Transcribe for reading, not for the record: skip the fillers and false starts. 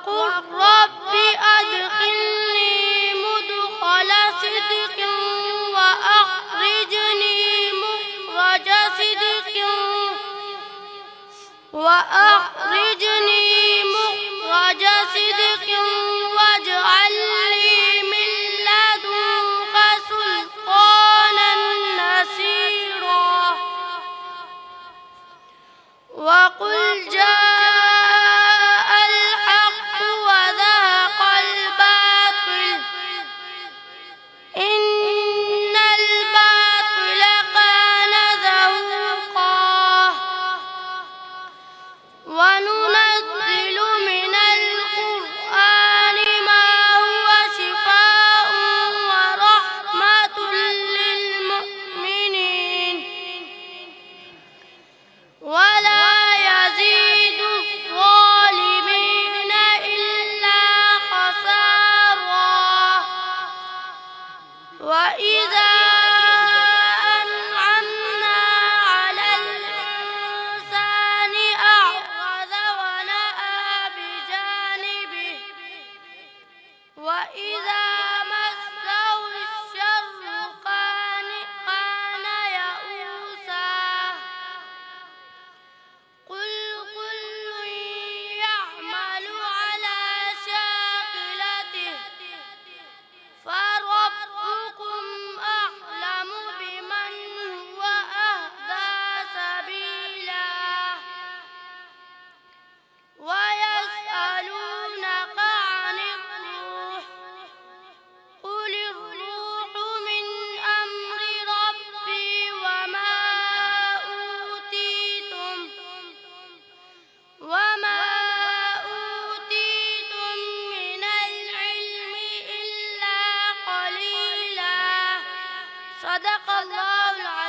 وقل رب أدخلني مدخل صدق وأخرجني مخرج صدق واجعل لي من لدنك سلطانا نصيرا وقل جاء الحق وزهق الباطل إن الباطل كان زهوقا وننزل من القرآن ما هو شفاء ورحمة للمؤمنين ولا يزيد الظالمين إلا خسارا وإذا أنعمنا على الإنسان أعرض ونأى بجانبه وإذا مسه الشر كان يئوسا قل كل يعمل على شاكلته فربكم أعلم بمن هو أهدى سبيلا ويسألونك عن الروح قل الروح من أمر ربي وما أوتيتم من العلم إلا قليلا صدق الله العظيم.